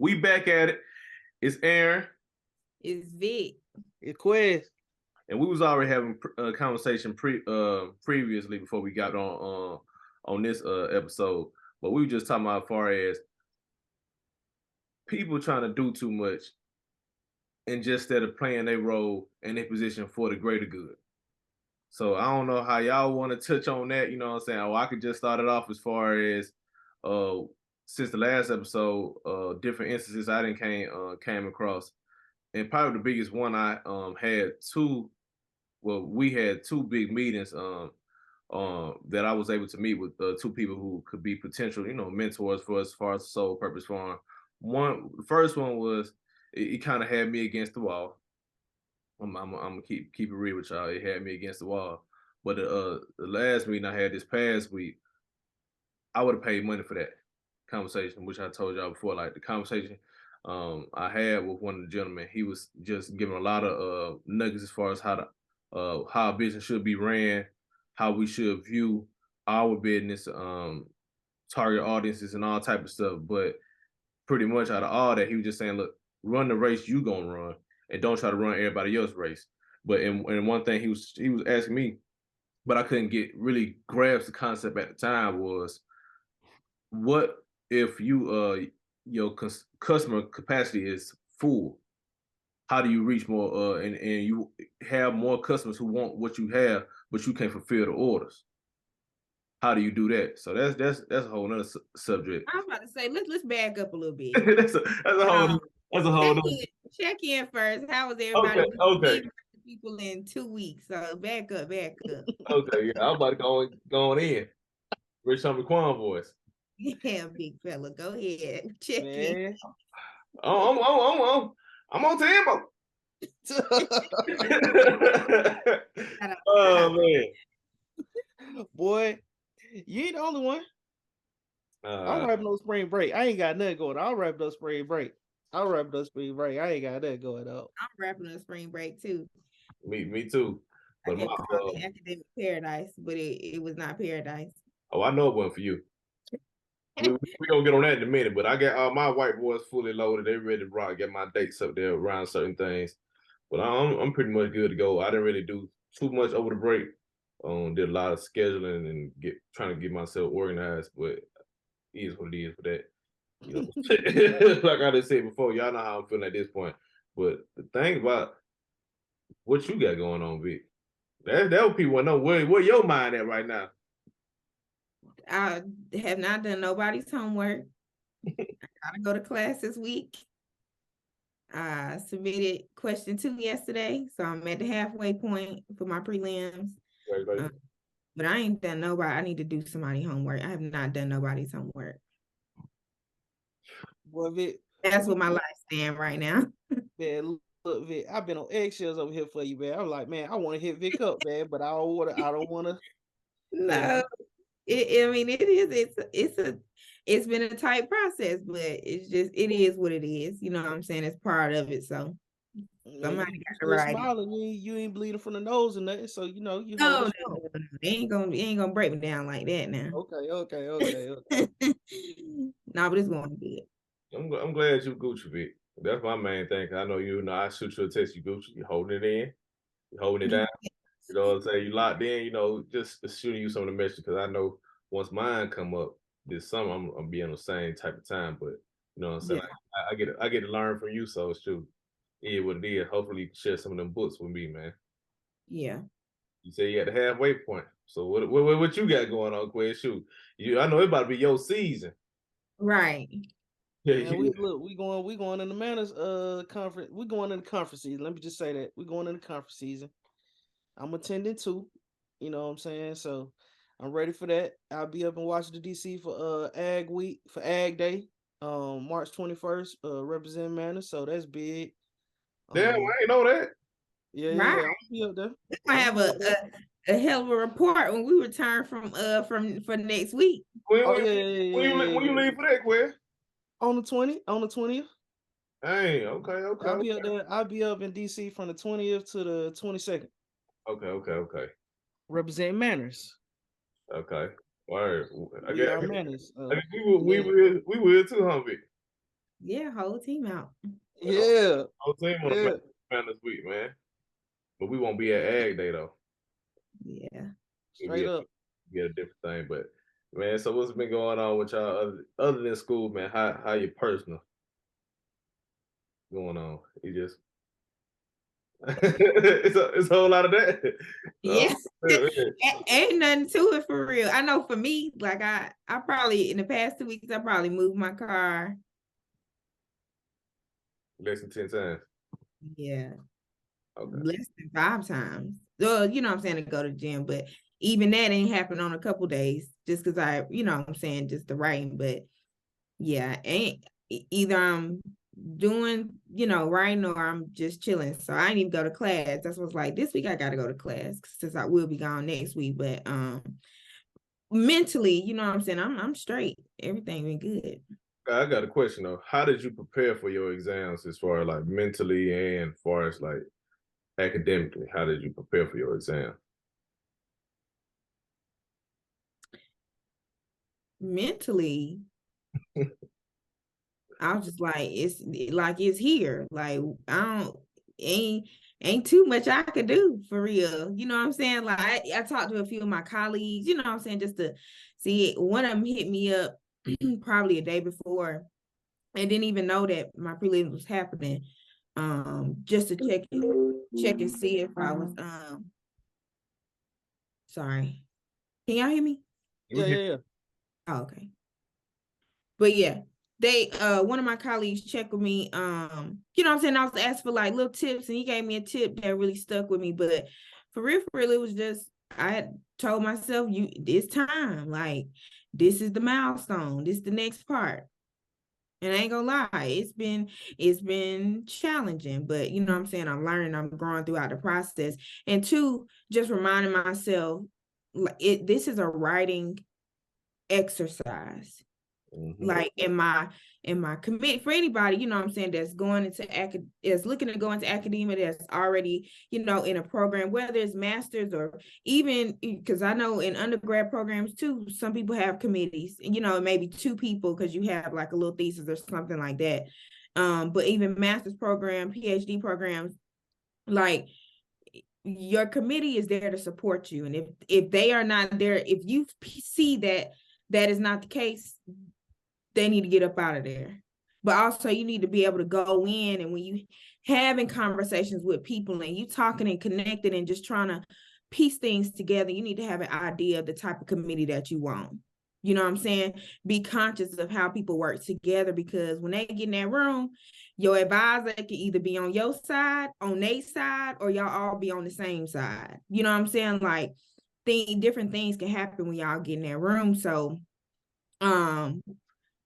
We back at it. It's Aaron. It's Vic. It's Quest. And we was already having a conversation previously before we got on this episode. But we were just talking about as far as people trying to do too much and just instead of playing their role and their position for the greater good. So I don't know how y'all want to touch on that. You know what I'm saying? Oh, I could just start it off as far as since the last episode, different instances I didn't came across. And probably the biggest one I we had two big meetings that I was able to meet with two people who could be potential, mentors for us as far as Soul Purpose Farm. The first one was it kind of had me against the wall. I'm gonna keep it real with y'all. It had me against the wall. But the last meeting I had this past week, I would have paid money for that conversation, which I told y'all before. Like the conversation I had with one of the gentlemen, he was just giving a lot of nuggets as far as how a business should be ran, how we should view our business, target audiences, and all type of stuff. But pretty much out of all that, he was just saying, look, run the race you gonna run, and don't try to run everybody else's race. But and one thing he was asking me, but I couldn't really grasp the concept at the time was, what if you your customer capacity is full? How do you reach more and you have more customers who want what you have, but you can't fulfill the orders? How do you do that? So that's a whole nother subject. I was about to say, let's back up a little bit. that's a whole check in first. How was everybody? Okay. People in 2 weeks. So back up. Okay, yeah, I'm about to go on in. Rich Homie Quan voice. Yeah, big fella. Go ahead. Check in. I'm on tempo. Oh man. Boy, you ain't the only one. I'm wrapping up spring break. I ain't got nothing going on. I'll wrap up spring break. I ain't got nothing going on. I'm wrapping up spring break too. Me too. But I called it academic paradise, but it was not paradise. Oh, I know it wasn't for you. we gonna get on that in a minute, but I got all my white boys fully loaded. They ready to rock. Get my dates up there around certain things, but I'm pretty much good to go. I didn't really do too much over the break. Did a lot of scheduling and trying to get myself organized, but it is what it is for that. Like I just said before, y'all know how I'm feeling at this point. But the thing about what you got going on, Vic, that what people want to know. Where your mind at right now? I have not done nobody's homework. I gotta go to class this week. I submitted question 2 yesterday, so I'm at the halfway point for my prelims. But I ain't done nobody. I need to do somebody's homework. I have not done nobody's homework. Boy, Vic, that's what my life stand right now. Man, look, Vic, I've been on eggshells over here for you, man. I'm like, man, I want to hit Vic up, man, but I don't want to. No, it's been a tight process, but it is what it is. You know what I'm saying? It's part of it. So somebody got to ride. Smiling, you ain't bleeding from the nose or nothing. So you know you. No, they ain't gonna break me down like that now. Okay. No, but it's going to be it. I'm glad you Gucci, Vic. That's my main thing. I know I shoot you a text, you Gucci, you holding it in, you holding it down. You know what I'm saying? You locked in, just shooting you some of the messages, because I know once mine come up this summer, I'm be on the same type of time. But you know what I'm saying? Yeah. I get to learn from you, so it's true. Yeah, what it is. Hopefully you can share some of them books with me, man. Yeah. You say you at the halfway point. So what you got going on, Quinn? Shoot. I know it's about to be your season. Right. Yeah, we going in the Manners conference. We're going in the conference season. Let me just say that. We're going in the conference season. I'm attending too. You know what I'm saying? So I'm ready for that. I'll be up in Washington, D.C. for Ag Week, for Ag Day, March 21st, representing Manners. So that's big. Damn, I ain't know that. Yeah, right. I'll be up there. I have a hell of a report when we return from next week. When you leave for that, Quinn? On the 20th. Hey, okay. I'll be up there. I'll be up in DC from the 20th to the 22nd. Okay. Represent Manners. Okay. Word. Manners. We will too, huh, Vic? Yeah, whole team out. Yeah. Whole team on Yeah. the man this week, man. But we won't be at Ag Day though. Yeah. Straight up. Be a different thing. But man, so what's been going on with y'all other than school, man? How your personal going on? You just it's a whole lot of that. Yeah. Yeah. Ain't nothing to it for real. I know for me, like I probably in the past 2 weeks, I probably moved my car. Less than 10 times. Yeah. Okay. Less than 5 times. Well, you know what I'm saying, to go to the gym, but even that ain't happened on a couple days just because I, you know what I'm saying, just the writing. But yeah, either I'm doing, you know, writing or I'm just chilling. So I didn't even go to class. That's what's like this week I gotta go to class since I will be gone next week. But mentally, you know what I'm saying, I'm straight. Everything been good. I got a question though. How did you prepare for your exams as far as like mentally and as far as like academically? How did you prepare for your exam? Mentally, I was just like, it's here. Like I don't ain't too much I could do for real. You know what I'm saying? Like I talked to a few of my colleagues, you know what I'm saying, just to see it. One of them hit me up probably a day before and didn't even know that my prelims was happening. Just to check and see if I was sorry. Can y'all hear me? Yeah. Oh, okay. But yeah, they one of my colleagues checked with me. You know what I'm saying? I was asked for like little tips, and he gave me a tip that really stuck with me. But for real, it was just I had told myself, this time, like this is the milestone, this is the next part. And I ain't gonna lie, it's been challenging, but you know what I'm saying, I'm learning, I'm growing throughout the process. And two, just reminding myself, this is a writing exercise. Mm-hmm. Like in my commit for anybody, you know what I'm saying, that's going into is looking to go into academia, that's already, you know, in a program, whether it's master's or even because I know in undergrad programs too, some people have committees, you know, maybe 2 people because you have like a little thesis or something like that. But even master's program, PhD programs, like your committee is there to support you. And if they are not there, if you see that is not the case, they need to get up out of there. But also you need to be able to go in, and when you having conversations with people and you talking and connecting and just trying to piece things together, you need to have an idea of the type of committee that you want. You know what I'm saying? Be conscious of how people work together, because when they get in that room, your advisor can either be on your side, on their side, or y'all all be on the same side. You know what I'm saying? Like different things can happen when y'all get in that room. So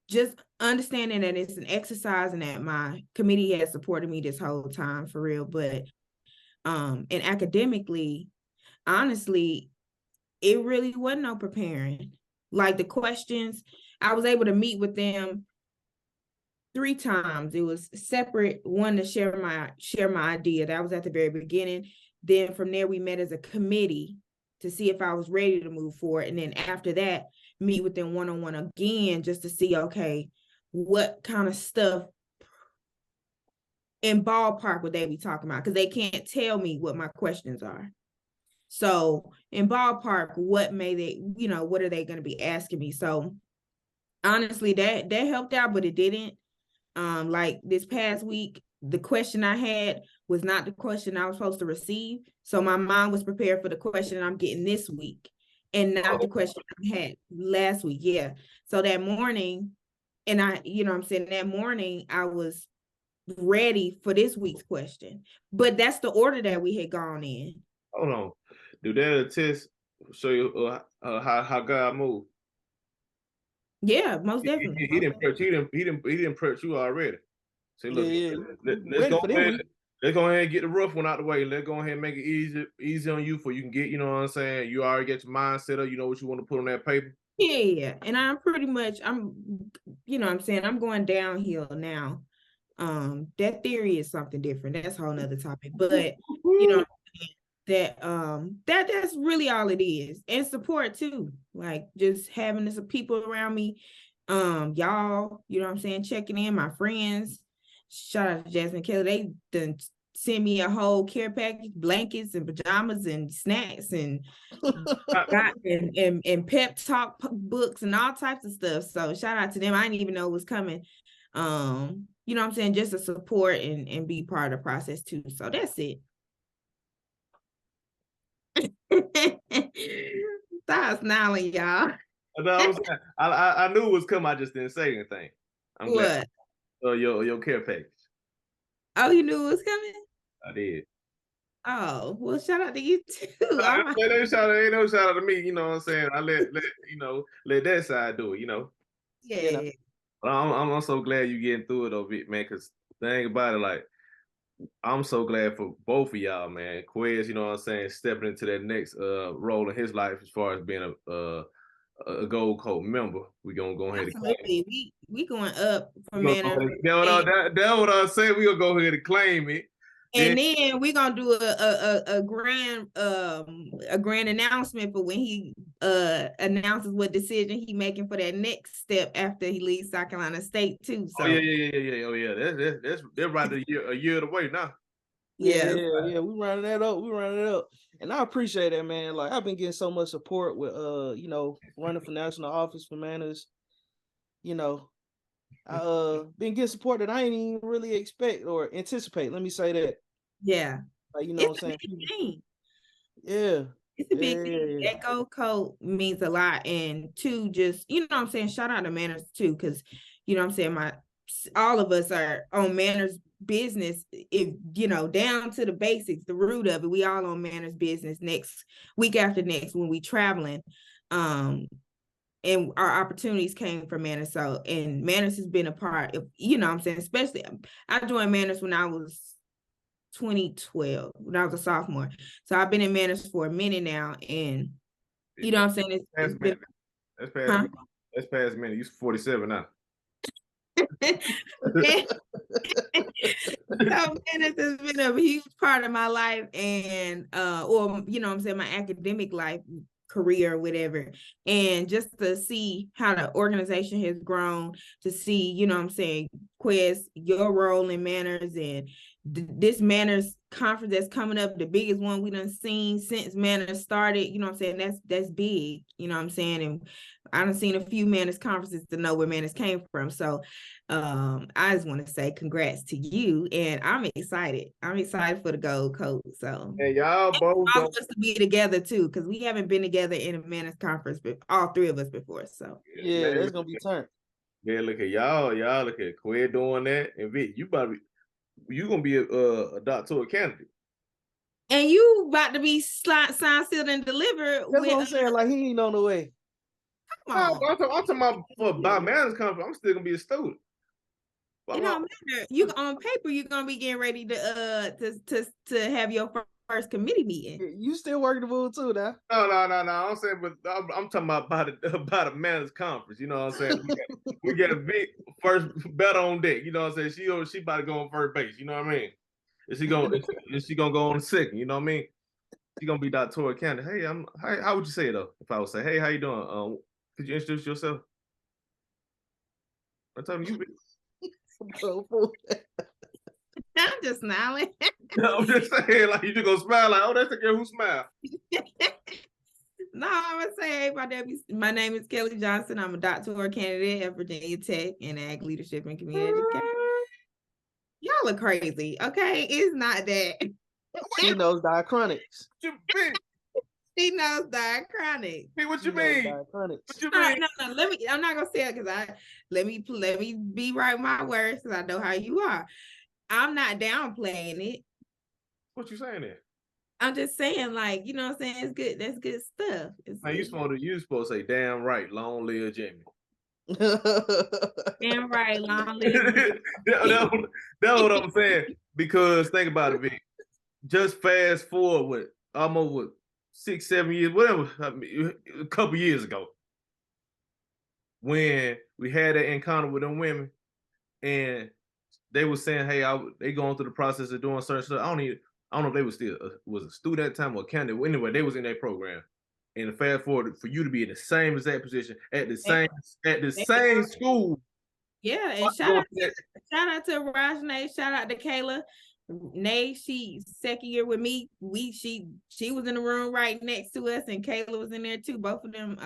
just understanding that it's an exercise and that my committee has supported me this whole time for real. But and academically, honestly, it really wasn't no preparing. Like the questions, I was able to meet with them 3 times. It was separate, one to share my idea. That was at the very beginning. Then from there we met as a committee to see if I was ready to move forward. And then after that, meet with them one-on-one again just to see, okay, what kind of stuff in ballpark would they be talking about? Because they can't tell me what my questions are. So in ballpark, what are they going to be asking me? So honestly, that helped out, but it didn't. Like this past week, the question I had was not the question I was supposed to receive. So my mind was prepared for the question I'm getting this week and not the question I had last week. Yeah. So that morning, and you know what I'm saying, that morning I was ready for this week's question. But that's the order that we had gone in. Hold on. Do that test show you how God moved? Yeah, most definitely. He didn't prep he didn't prep you already. Say, look, let's go ahead. Let's go ahead and get the rough one out the way. Let's go ahead and make it easy on you, for you can get, you know what I'm saying? You already get your mind set up. You know what you want to put on that paper. Yeah. And I'm you know what I'm saying, I'm going downhill now. That theory is something different. That's a whole nother topic. But you know that's really all it is. And support too. Like just having some people around me Y'all, you know what I'm saying, checking in, my friends. Shout out to Jasmine Kelly. They done send me a whole care package, blankets and pajamas and snacks and and pep talk books and all types of stuff. So shout out to them. I didn't even know it was coming. You know what I'm saying, just to support and be part of the process too. So that's it. Stop smiling, y'all. I knew it was coming. I just didn't say anything. I'm glad. Your care package. Oh, you knew it was coming? I did. Oh, well, shout out to you too. Ain't no shout out to me. You know what I'm saying? I let that side do it. You know. Yeah. But I'm so glad you getting through it, though, man. Because the thing about it, like, I'm so glad for both of y'all, man. Quez, you know what I'm saying, stepping into that next role in his life as far as being a Gold Coat member. We're gonna go ahead and claim it. We going up for Manners. That's what I said. We're gonna go ahead and claim it. And then we're gonna do a grand announcement for when he announces what decision he making for that next step after he leaves South Carolina State too. So Oh yeah. That's right a year away now. Yeah. We running that up. And I appreciate that, man. Like, I've been getting so much support with running for national office for Manners. You know, I been getting support that I ain't even really expect or anticipate. Let me say that. Yeah. Like, you know what I'm saying? Yeah. It's a big thing. That Gold Coat means a lot. And two, just, you know what I'm saying, shout out to Manners too, because, you know what I'm saying, all of us are on Manners business, if you know, down to the basics, the root of it. We all on Manners business next week after next when we traveling. And our opportunities came from Manners. So, and Manners has been a part of, you know what I'm saying, especially I joined Manners when I was 2012, when I was a sophomore. So I've been in Manners for a minute now, and you know what I'm saying, it's been, that's past a minute. You're 47 now. So Manners has been a huge part of my life, and or you know what I'm saying, my academic life, career, whatever. And just to see how the organization has grown, to see, you know what I'm saying, Quez, your role in Manners, and this Manners conference that's coming up, the biggest one we done seen since Manners started, you know what I'm saying, that's big, you know what I'm saying. And I done seen a few Manners conferences to know where Manners came from. So I just want to say congrats to you, and I'm excited for the Gold Coat. So hey, y'all both all of us to be together too, because we haven't been together in a Manners conference, but all three of us before. So yeah, that's gonna be turned. Yeah, look at y'all look at Quid doing that, and Vic, you gonna be a doctoral candidate. And you about to be signed, sealed, and delivered. That's what I'm saying. Like, he ain't on the way. Come on. I'm talking about for Manners conference. I'm still gonna be a student. It don't matter. You on paper, you're gonna be getting ready to have your first committee meeting. You still working the bull too, now? No. I'm saying, but I'm talking about a Manners conference. You know what I'm saying? We get a big first bet on deck. You know what I'm saying? She about to go on first base. You know what I mean? Is she gonna go on second? You know what I mean? She gonna be doctoral candidate. Hey, how would you say it though? If I would say, hey, how you doing? Could you introduce yourself? I tell you. I'm just smiling. I'm just saying, like, you just gonna smile like, oh, that's the girl who smiled. No, I'm gonna say, hey, my name is Kelly Johnson. I'm a doctoral candidate at Virginia Tech in Ag Leadership and Community Education. Y'all are crazy, okay? It's not that. She knows diachronics. She knows diachronics. Hey, what you mean? No, I'm not gonna say it because let me be right with my words, because I know how you are. I'm not downplaying it. What you saying there? I'm just saying, like, you know what I'm saying? It's good. That's good stuff. You supposed to say, damn right, long live Jimmy. Damn right, long live. That's what I'm saying. Because think about it, Vic. Just fast forward almost 6-7 years, whatever, a couple years ago, when we had that encounter with them women, and they were saying, hey, they going through the process of doing certain stuff. I don't know if they was still was a student at the time or a candidate. Anyway, they was in that program, and fast forward for you to be in the same exact position at the They- same school. Yeah, and shout out to Rajne, shout out to Kayla. Nay, she second year with me. She was in the room right next to us, and Kayla was in there too. Both of them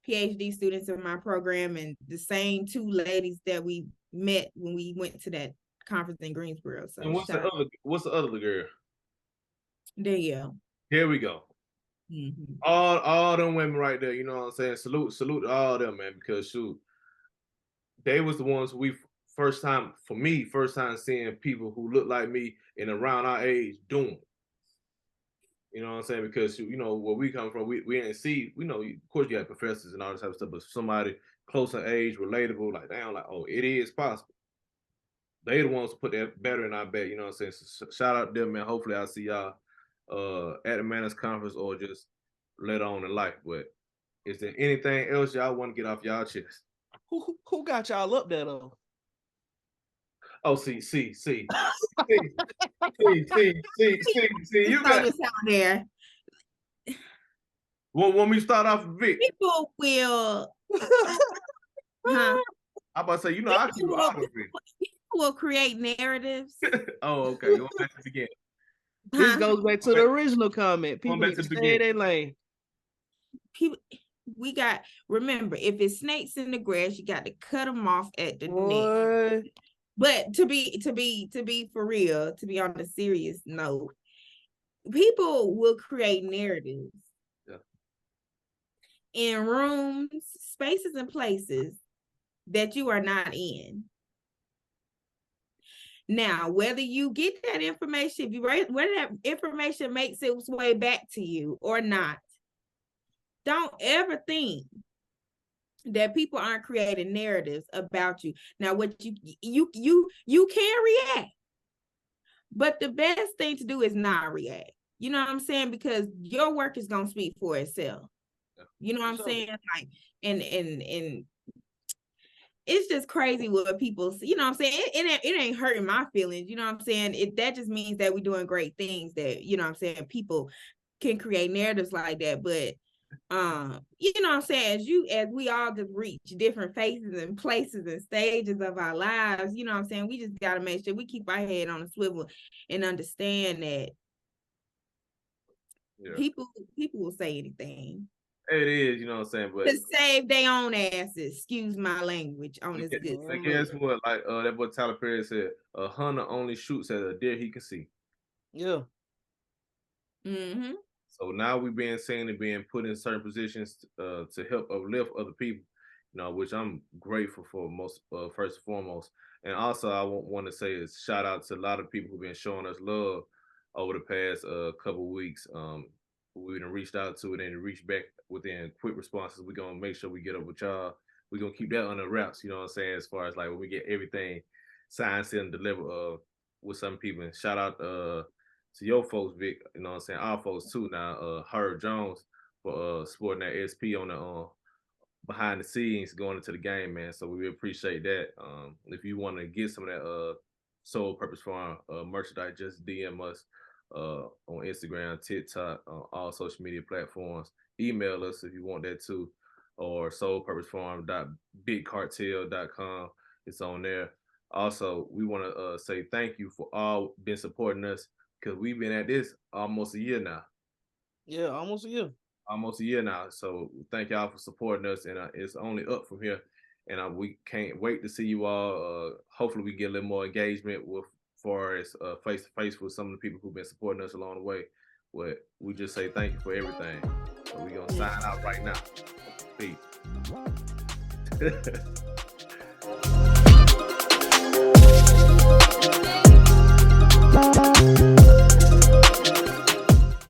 PhD students in my program, and the same two ladies that we met when we went to that conference in Greensboro. So and what's the other girl? Danielle. Here we go. Mm-hmm. All them women right there, you know what I'm saying? Salute to all them, man, because shoot, they was the ones first time seeing people who look like me and around our age doing. You know what I'm saying? Because you know where we come from, we didn't see. We know, of course, you have professors and all this type of stuff, but somebody close in age, relatable, like damn, like oh, it is possible. They the ones who put that better in our bet. You know what I'm saying? So shout out to them, man. Hopefully, I'll see y'all at the Manners Conference or just later on in life. But is there anything else y'all want to get off y'all chest? Who got y'all up there though? Oh, see. You got this out there. Want me to start off with Vic? People will. I'm about to say, you know, I keep out of it. People will create narratives. Oh, okay. Going back to the beginning. This goes back to the original comment. People back to the stay in beginning. their lane. People, remember, if it's snakes in the grass, you got to cut them off at the neck. But to be for real, to be on a serious note, people will create narratives in rooms, spaces, and places that you are not in. Now, whether you get that information, whether that information makes its way back to you or not, don't ever think that people aren't creating narratives about you. Now, what you can react, but the best thing to do is not react. You know what I'm saying? Because your work is gonna speak for itself. You know what I'm saying? Like, and it's just crazy what people see. You know what I'm saying? It ain't hurting my feelings. You know what I'm saying? That just means that we're doing great things. That, you know what I'm saying, people can create narratives like that, but you know what I'm saying, as we all just reach different phases and places and stages of our lives, you know what I'm saying, we just got to make sure we keep our head on a swivel and understand that people will say anything. It is, you know what I'm saying, but to save their own asses, excuse my language on this good. I guess what, like that boy Tyler Perry said, a hunter only shoots at a deer he can see. Yeah. Mm-hmm. So now we're being seen and being put in certain positions to help uplift other people, you know, which I'm grateful for most, first and foremost. And also, I want to say is shout out to a lot of people who've been showing us love over the past couple of weeks. We've been reached out to and then reached back within quick responses. We're going to make sure we get up with y'all. We're going to keep that under wraps, you know what I'm saying, as far as like when we get everything signed, sealed, and delivered with some people. And shout out to your folks, Vic, you know what I'm saying, our folks too now, Herb Jones for sporting that SP on the behind the scenes going into the game, man. So we really appreciate that. If you want to get some of that Soul Purpose Farm merchandise, just DM us on Instagram, TikTok, all social media platforms. Email us if you want that too, or soulpurposefarm.bigcartel.com. It's on there. Also, we want to say thank you for all been supporting us, because we've been at this almost a year now. Yeah, almost a year. Almost a year now. So thank y'all for supporting us, and it's only up from here. And we can't wait to see you all. Hopefully, we get a little more engagement with, far as face to face with some of the people who've been supporting us along the way. But we just say thank you for everything. So we're gonna sign out right now. Peace.